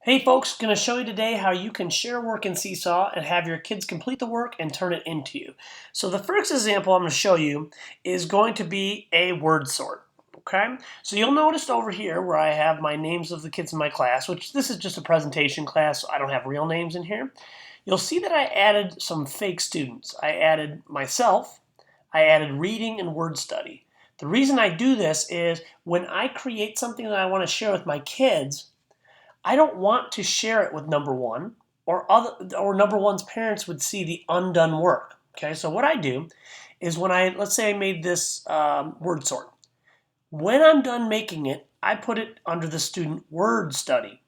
Hey folks, going to show you today how you can share work in Seesaw and have your kids complete the work and turn it into you. So the first example I'm going to show you is going to be a word sort. Okay, so you'll notice over here where I have my names of the kids in my class, which this is just a presentation class, so I don't have real names in here. You'll see that I added some fake students. I added myself, I added reading and word study. The reason I do this is when I create something that I want to share with my kids, I don't want to share it with number one, or number one's parents would see the undone work. Okay, so what I do is let's say I made this word sort. When I'm done making it, I put it under the student word study.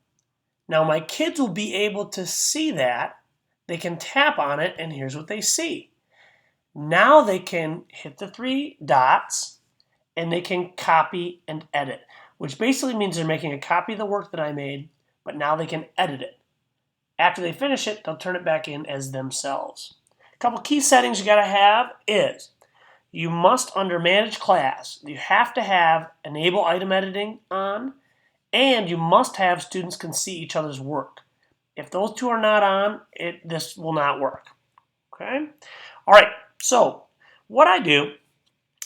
Now my kids will be able to see that. They can tap on it, and here's what they see. Now they can hit the three dots, and they can copy and edit, which basically means they're making a copy of the work that I made, but now they can edit it. After they finish it, they'll turn it back in as themselves. A couple key settings you gotta have is you must, under Manage Class, you have to have Enable Item Editing on, and you must have students can see each other's work. If those two are not on, this will not work. Okay? All right, so what I do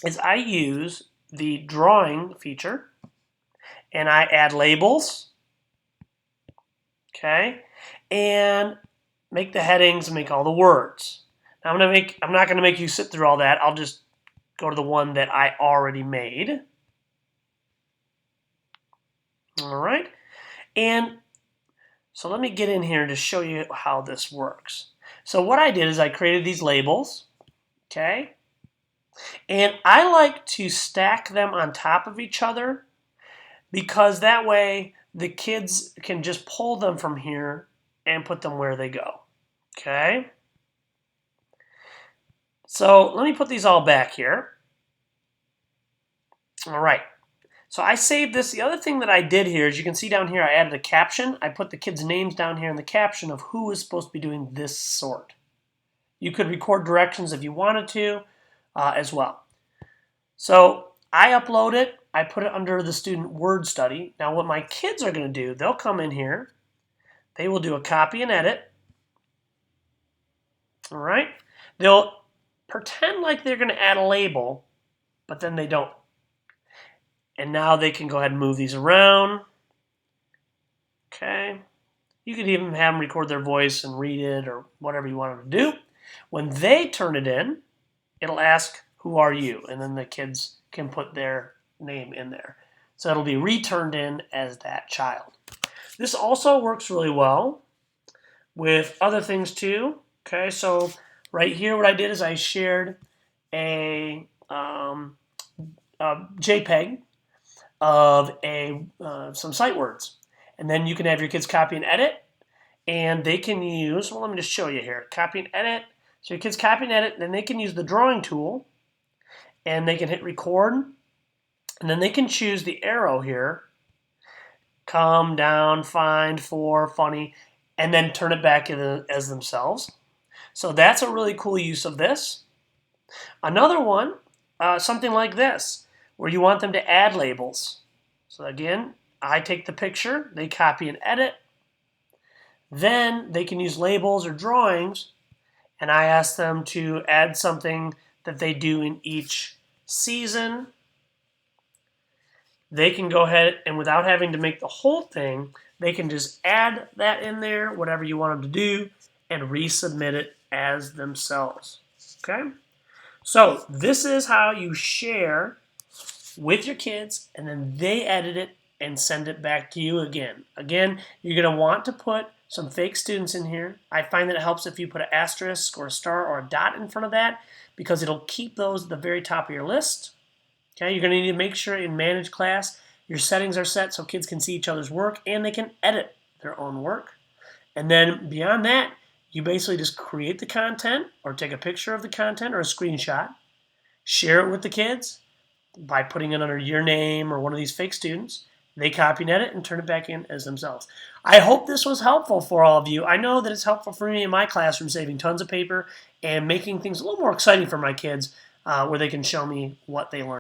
is I use the drawing feature, and I add labels, okay, and make the headings and make all the words. Now I'm not going to make you sit through all that. I'll just go to the one that I already made. All right, and so let me get in here to show you how this works. So what I did is I created these labels, okay, and I like to stack them on top of each other because that way the kids can just pull them from here and put them where they go. Okay? So let me put these all back here. All right. So I saved this. The other thing that I did here is you can see down here I added a caption. I put the kids' names down here in the caption of who is supposed to be doing this sort. You could record directions if you wanted to as well. So I upload it. I put it under the student word study. Now what my kids are going to do, they'll come in here. They will do a copy and edit. All right. They'll pretend like they're going to add a label, but then they don't. And now they can go ahead and move these around. Okay. You could even have them record their voice and read it or whatever you want them to do. When they turn it in, it'll ask, who are you? And then the kids can put their name in there. So it'll be returned in as that child. This also works really well with other things too. Okay, so right here what I did is I shared a JPEG of some sight words. And then you can have your kids copy and edit, and they can use, well, let me just show you here. Copy and edit. So your kids copy and edit, then they can use the drawing tool, and they can hit record, and then they can choose the arrow here, come, down, find, for, funny, and then turn it back as themselves. So that's a really cool use of this. Another one, something like this, where you want them to add labels. So again, I take the picture, they copy and edit, then they can use labels or drawings, and I ask them to add something that they do in each season. They can go ahead and without having to make the whole thing, they can just add that in there, whatever you want them to do, and resubmit it as themselves. Okay? So this is how you share with your kids, and then they edit it and send it back to you again. Again, you're going to want to put some fake students in here. I find that it helps if you put an asterisk or a star or a dot in front of that because it'll keep those at the very top of your list. Okay, you're going to need to make sure in Manage Class your settings are set so kids can see each other's work and they can edit their own work. And then beyond that, you basically just create the content or take a picture of the content or a screenshot, share it with the kids by putting it under your name or one of these fake students. They copy and edit and turn it back in as themselves. I hope this was helpful for all of you. I know that it's helpful for me in my classroom, saving tons of paper and making things a little more exciting for my kids where they can show me what they learned.